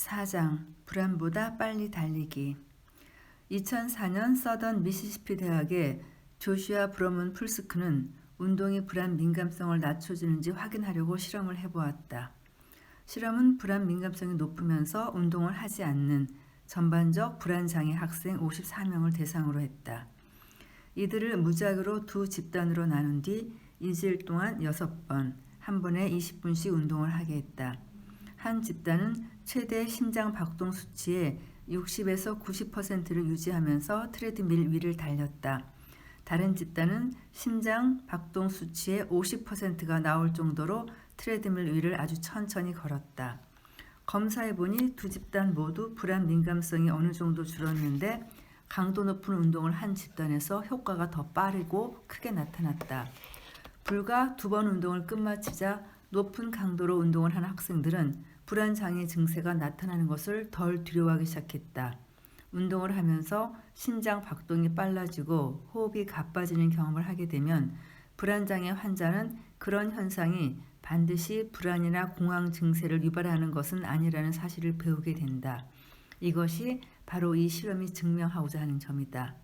4장 불안보다 빨리 달리기. 2004년 서던 미시시피 대학의 조슈아 브러문 풀스크는 운동이 불안 민감성을 낮춰주는지 확인하려고 실험을 해보았다. 실험은 불안 민감성이 높으면서 운동을 하지 않는 전반적 불안장애 학생 54명을 대상으로 했다. 이들을 무작위로 두 집단으로 나눈 뒤 일주일 동안 6번, 한 번에 20분씩 운동을 하게 했다. 한 집단은 최대 심장 박동 수치의 60에서 90%를 유지하면서 트레드밀 위를 달렸다. 다른 집단은 심장 박동 수치의 50%가 나올 정도로 트레드밀 위를 아주 천천히 걸었다. 검사해보니 두 집단 모두 불안 민감성이 어느 정도 줄었는데 강도 높은 운동을 한 집단에서 효과가 더 빠르고 크게 나타났다. 불과 2번 운동을 끝마치자 높은 강도로 운동을 한 학생들은 불안장애 증세가 나타나는 것을 덜 두려워하기 시작했다. 운동을 하면서 심장 박동이 빨라지고 호흡이 가빠지는 경험을 하게 되면 불안장애 환자는 그런 현상이 반드시 불안이나 공황 증세를 유발하는 것은 아니라는 사실을 배우게 된다. 이것이 바로 이 실험이 증명하고자 하는 점이다.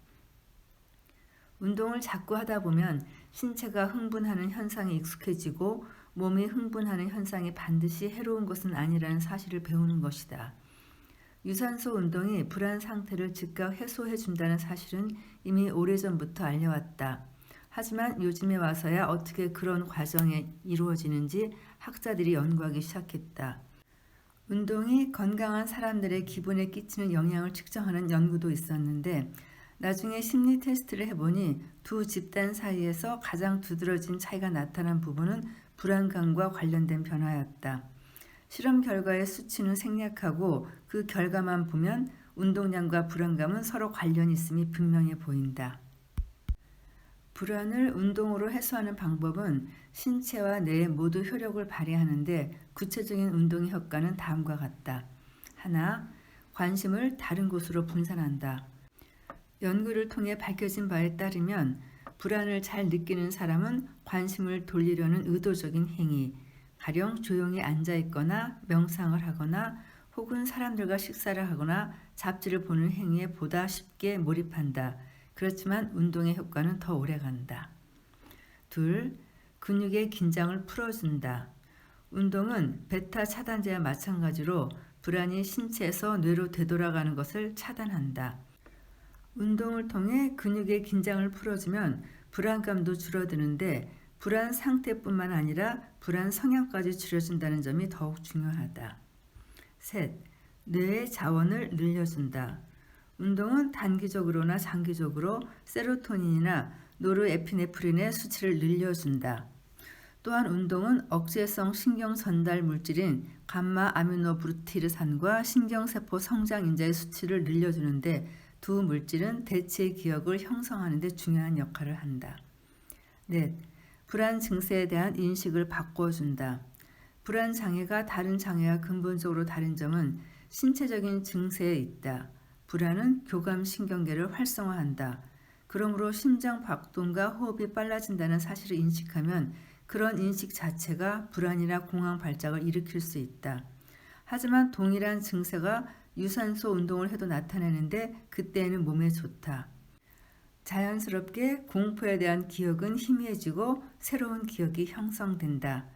운동을 자꾸 하다 보면 신체가 흥분하는 현상에 익숙해지고 몸이 흥분하는 현상이 반드시 해로운 것은 아니라는 사실을 배우는 것이다. 유산소 운동이 불안 상태를 즉각 해소해 준다는 사실은 이미 오래전부터 알려왔다. 하지만 요즘에 와서야 어떻게 그런 과정이 이루어지는지 학자들이 연구하기 시작했다. 운동이 건강한 사람들의 기분에 끼치는 영향을 측정하는 연구도 있었는데 나중에 심리 테스트를 해보니 두 집단 사이에서 가장 두드러진 차이가 나타난 부분은 불안감과 관련된 변화였다. 실험 결과의 수치는 생략하고 그 결과만 보면 운동량과 불안감은 서로 관련이 있음이 분명해 보인다. 불안을 운동으로 해소하는 방법은 신체와 뇌에 모두 효력을 발휘하는데 구체적인 운동의 효과는 다음과 같다. 하나, 관심을 다른 곳으로 분산한다. 연구를 통해 밝혀진 바에 따르면 불안을 잘 느끼는 사람은 관심을 돌리려는 의도적인 행위, 가령 조용히 앉아 있거나 명상을 하거나 혹은 사람들과 식사를 하거나 잡지를 보는 행위에 보다 쉽게 몰입한다. 그렇지만 운동의 효과는 더 오래간다. 둘, 근육의 긴장을 풀어준다. 운동은 베타 차단제와 마찬가지로 불안이 신체에서 뇌로 되돌아가는 것을 차단한다. 운동을 통해 근육의 긴장을 풀어주면 불안감도 줄어드는데 불안 상태뿐만 아니라 불안 성향까지 줄여준다는 점이 더욱 중요하다. 셋, 뇌의 자원을 늘려준다. 운동은 단기적으로나 장기적으로 세로토닌이나 노르에피네프린의 수치를 늘려준다. 또한 운동은 억제성 신경 전달 물질인 감마 아미노부티르산과 신경세포 성장 인자의 수치를 늘려주는데 두 물질은 대체 기억을 형성하는 데 중요한 역할을 한다. 넷, 불안 증세에 대한 인식을 바꿔준다. 불안 장애가 다른 장애와 근본적으로 다른 점은 신체적인 증세에 있다. 불안은 교감신경계를 활성화한다. 그러므로 심장 박동과 호흡이 빨라진다는 사실을 인식하면 그런 인식 자체가 불안이나 공황 발작을 일으킬 수 있다. 하지만 동일한 증세가 유산소 운동을 해도 나타나는데 그때에는 몸에 좋다. 자연스럽게 공포에 대한 기억은 희미해지고 새로운 기억이 형성된다.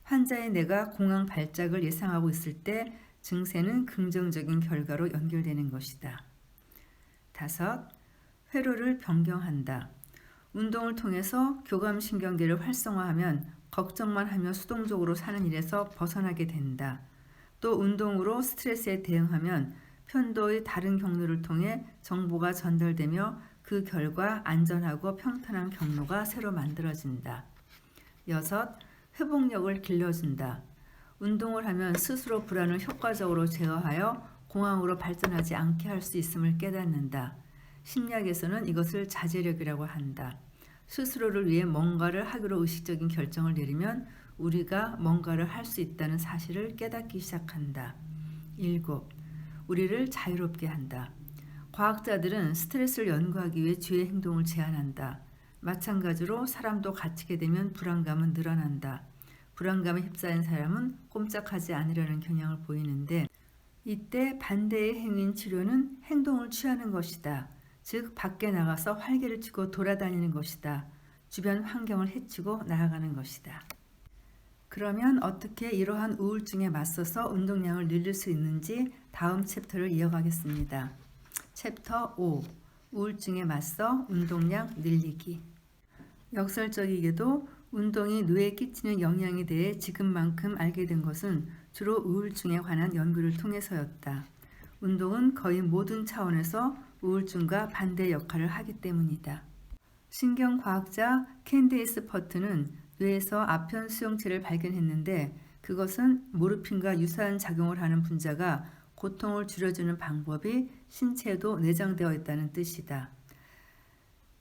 환자의 뇌가 공황 발작을 예상하고 있을 때 증세는 긍정적인 결과로 연결되는 것이다. 다섯, 회로를 변경한다. 운동을 통해서 교감신경계를 활성화하면 걱정만 하며 수동적으로 사는 일에서 벗어나게 된다. 또 운동으로 스트레스에 대응하면 편도의 다른 경로를 통해 정보가 전달되며 그 결과 안전하고 평탄한 경로가 새로 만들어진다. 여섯, 회복력을 길러준다. 운동을 하면 스스로 불안을 효과적으로 제어하여 공황으로 발전하지 않게 할 수 있음을 깨닫는다. 심리학에서는 이것을 자제력이라고 한다. 스스로를 위해 뭔가를 하기로 의식적인 결정을 내리면 우리가 뭔가를 할 수 있다는 사실을 깨닫기 시작한다. 7. 우리를 자유롭게 한다. 과학자들은 스트레스를 연구하기 위해 주의 행동을 제한한다. 마찬가지로 사람도 갇히게 되면 불안감은 늘어난다. 불안감에 휩싸인 사람은 꼼짝하지 않으려는 경향을 보이는데 이때 반대의 행위인 치료는 행동을 취하는 것이다. 즉 밖에 나가서 활개를 치고 돌아다니는 것이다. 주변 환경을 해치고 나아가는 것이다. 그러면 어떻게 이러한 우울증에 맞서서 운동량을 늘릴 수 있는지 다음 챕터를 이어가겠습니다. 챕터 5. 우울증에 맞서 운동량 늘리기. 역설적이게도 운동이 뇌에 끼치는 영향에 대해 지금만큼 알게 된 것은 주로 우울증에 관한 연구를 통해서였다. 운동은 거의 모든 차원에서 우울증과 반대 역할을 하기 때문이다. 신경과학자 캔데이스 퍼트는 뇌에서 아편 수용체를 발견했는데 그것은 모르핀과 유사한 작용을 하는 분자가 고통을 줄여주는 방법이 신체에도 내장되어 있다는 뜻이다.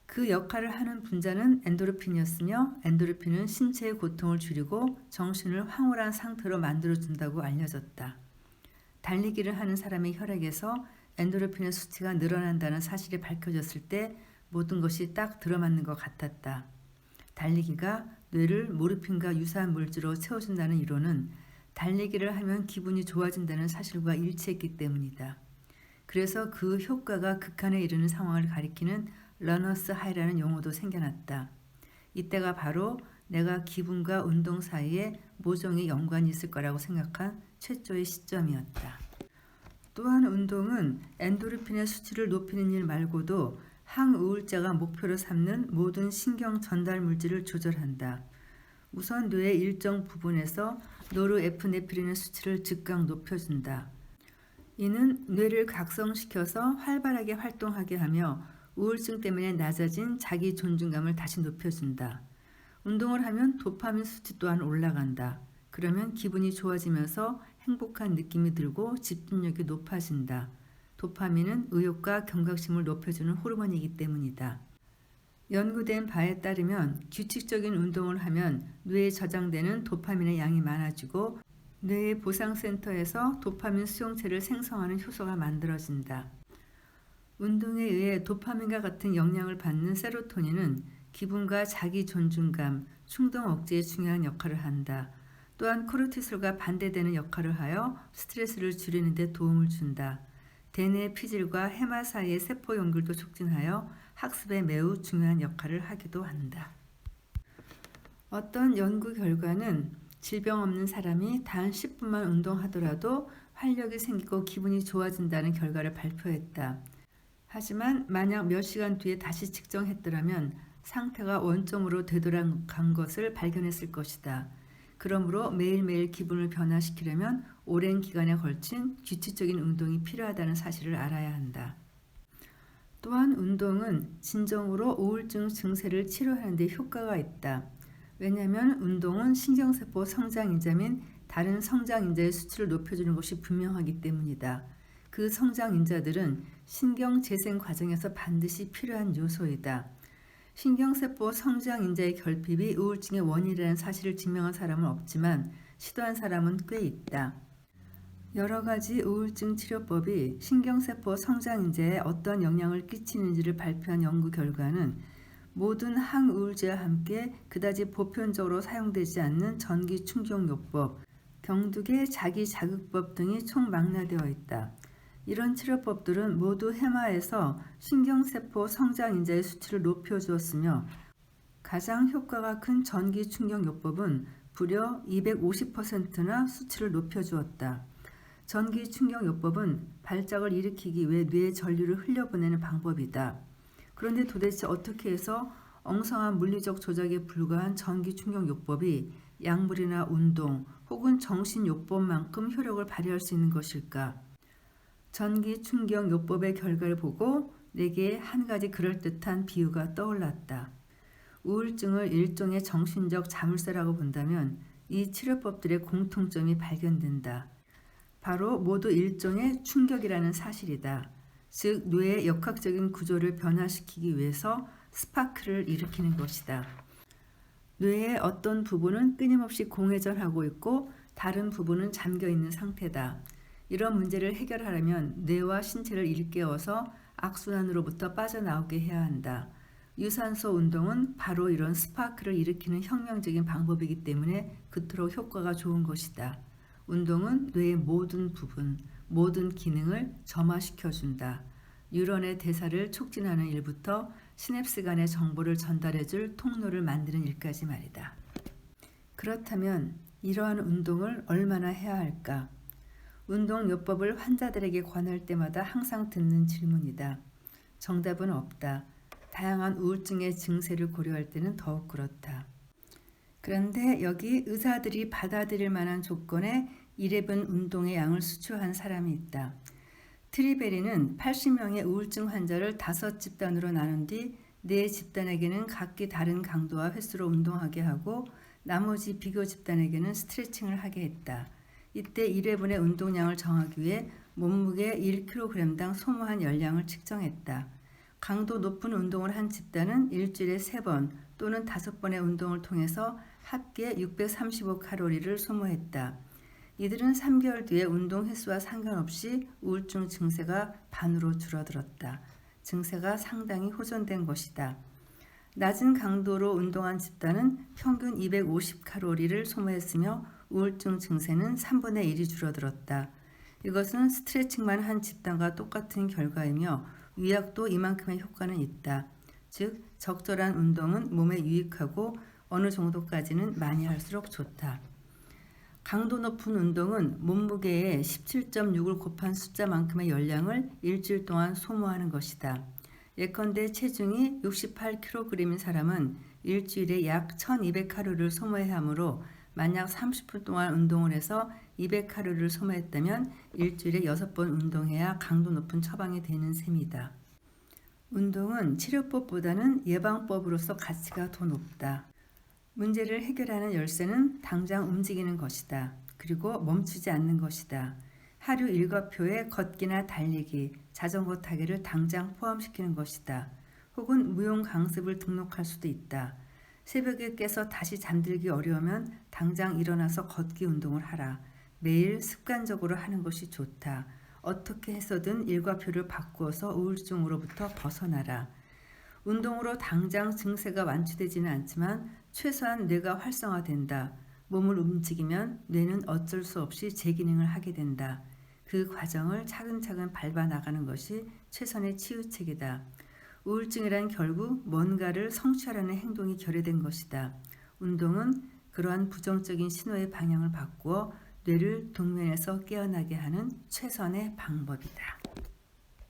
그 역할을 하는 분자는 엔도르핀이었으며 엔도르핀은 신체의 고통을 줄이고 정신을 황홀한 상태로 만들어준다고 알려졌다. 달리기를 하는 사람의 혈액에서 엔도르핀의 수치가 늘어난다는 사실이 밝혀졌을 때 모든 것이 딱 들어맞는 것 같았다. 달리기가 뇌를 모르핀과 유사한 물질로 채워준다는 이론은 달리기를 하면 기분이 좋아진다는 사실과 일치했기 때문이다. 그래서 그 효과가 극한에 이르는 상황을 가리키는 러너스 하이라는 용어도 생겨났다. 이때가 바로 내가 기분과 운동 사이에 모종의 연관이 있을 거라고 생각한 최초의 시점이었다. 또한 운동은 엔도르핀의 수치를 높이는 일 말고도 항우울제가 목표로 삼는 모든 신경 전달 물질을 조절한다. 우선 뇌의 일정 부분에서 노르에프네프린의 수치를 즉각 높여준다. 이는 뇌를 각성시켜서 활발하게 활동하게 하며 우울증 때문에 낮아진 자기 존중감을 다시 높여준다. 운동을 하면 도파민 수치 또한 올라간다. 그러면 기분이 좋아지면서 행복한 느낌이 들고 집중력이 높아진다. 도파민은 의욕과 경각심을 높여주는 호르몬이기 때문이다. 연구된 바에 따르면 규칙적인 운동을 하면 뇌에 저장되는 도파민의 양이 많아지고 뇌의 보상센터에서 도파민 수용체를 생성하는 효소가 만들어진다. 운동에 의해 도파민과 같은 영향을 받는 세로토닌은 기분과 자기 존중감, 충동 억제에 중요한 역할을 한다. 또한 코르티솔과 반대되는 역할을 하여 스트레스를 줄이는 데 도움을 준다. 대뇌 피질과 해마 사이의 세포 연결도 촉진하여 학습에 매우 중요한 역할을 하기도 한다. 어떤 연구 결과는 질병 없는 사람이 단 10분만 운동하더라도 활력이 생기고 기분이 좋아진다는 결과를 발표했다. 하지만 만약 몇 시간 뒤에 다시 측정했더라면 상태가 원점으로 되돌아간 것을 발견했을 것이다. 그러므로 매일매일 기분을 변화시키려면 오랜 기간에 걸친 규칙적인 운동이 필요하다는 사실을 알아야 한다. 또한 운동은 진정으로 우울증 증세를 치료하는 데 효과가 있다. 왜냐하면 운동은 신경세포 성장인자민 다른 성장인자의 수치를 높여주는 것이 분명하기 때문이다. 그 성장인자들은 신경재생 과정에서 반드시 필요한 요소이다. 신경세포 성장인자의 결핍이 우울증의 원인이라는 사실을 증명한 사람은 없지만 시도한 사람은 꽤 있다. 여러 가지 우울증 치료법이 신경세포 성장인자에 어떤 영향을 끼치는지를 발표한 연구 결과는 모든 항우울제와 함께 그다지 보편적으로 사용되지 않는 전기충격요법, 경두계 자기자극법 등이 총망라되어 있다. 이런 치료법들은 모두 해마에서 신경세포 성장인자의 수치를 높여주었으며 가장 효과가 큰 전기충격요법은 무려 250%나 수치를 높여주었다. 전기충격요법은 발작을 일으키기 위해 뇌의 전류를 흘려보내는 방법이다. 그런데 도대체 어떻게 해서 엉성한 물리적 조작에 불과한 전기충격요법이 약물이나 운동 혹은 정신요법만큼 효력을 발휘할 수 있는 것일까? 전기충격요법의 결과를 보고 내게 한 가지 그럴듯한 비유가 떠올랐다. 우울증을 일종의 정신적 자물쇠라고 본다면 이 치료법들의 공통점이 발견된다. 바로 모두 일종의 충격이라는 사실이다. 즉 뇌의 역학적인 구조를 변화시키기 위해서 스파크를 일으키는 것이다. 뇌의 어떤 부분은 끊임없이 공회전하고 있고 다른 부분은 잠겨있는 상태다. 이런 문제를 해결하려면 뇌와 신체를 일깨워서 악순환으로부터 빠져나오게 해야 한다. 유산소 운동은 바로 이런 스파크를 일으키는 혁명적인 방법이기 때문에 그토록 효과가 좋은 것이다. 운동은 뇌의 모든 부분, 모든 기능을 점화시켜준다. 뉴런의 대사를 촉진하는 일부터 시냅스 간의 정보를 전달해줄 통로를 만드는 일까지 말이다. 그렇다면 이러한 운동을 얼마나 해야 할까? 운동요법을 환자들에게 권할 때마다 항상 듣는 질문이다. 정답은 없다. 다양한 우울증의 증세를 고려할 때는 더욱 그렇다. 그런데 여기 의사들이 받아들일 만한 조건의 1회분 운동의 양을 수출한 사람이 있다. 트리베리는 80명의 우울증 환자를 5집단으로 나눈 뒤 4집단에게는 각기 다른 강도와 횟수로 운동하게 하고 나머지 비교 집단에게는 스트레칭을 하게 했다. 이때 1회분의 운동량을 정하기 위해 몸무게 1kg당 소모한 열량을 측정했다. 강도 높은 운동을 한 집단은 일주일에 3번 또는 5번의 운동을 통해서 합계 635칼로리를 소모했다. 이들은 3개월 뒤에 운동 횟수와 상관없이 우울증 증세가 반으로 줄어들었다. 증세가 상당히 호전된 것이다. 낮은 강도로 운동한 집단은 평균 250칼로리를 소모했으며 우울증 증세는 3분의 1이 줄어들었다. 이것은 스트레칭만 한 집단과 똑같은 결과이며 위약도 이만큼의 효과는 있다. 즉 적절한 운동은 몸에 유익하고 어느 정도까지는 많이 할수록 좋다. 강도 높은 운동은 몸무게의 17.6을 곱한 숫자만큼의 열량을 일주일 동안 소모하는 것이다. 예컨대 체중이 68kg인 사람은 일주일에 약 1200칼로리를 소모해야 하므로 만약 30분 동안 운동을 해서 200칼로리를 소모했다면 일주일에 6번 운동해야 강도 높은 처방이 되는 셈이다. 운동은 치료법보다는 예방법으로서 가치가 더 높다. 문제를 해결하는 열쇠는 당장 움직이는 것이다. 그리고 멈추지 않는 것이다. 하루 일과표에 걷기나 달리기, 자전거 타기를 당장 포함시키는 것이다. 혹은 무용 강습을 등록할 수도 있다. 새벽에 깨서 다시 잠들기 어려우면 당장 일어나서 걷기 운동을 하라. 매일 습관적으로 하는 것이 좋다. 어떻게 해서든 일과표를 바꾸어서 우울증으로부터 벗어나라. 운동으로 당장 증세가 완치되지는 않지만 최소한 뇌가 활성화된다. 몸을 움직이면 뇌는 어쩔 수 없이 재기능을 하게 된다. 그 과정을 차근차근 밟아 나가는 것이 최선의 치유책이다. 우울증이란 결국 뭔가를 성취하려는 행동이 결여된 것이다. 운동은 그러한 부정적인 신호의 방향을 바꾸어 뇌를 동면에서 깨어나게 하는 최선의 방법이다.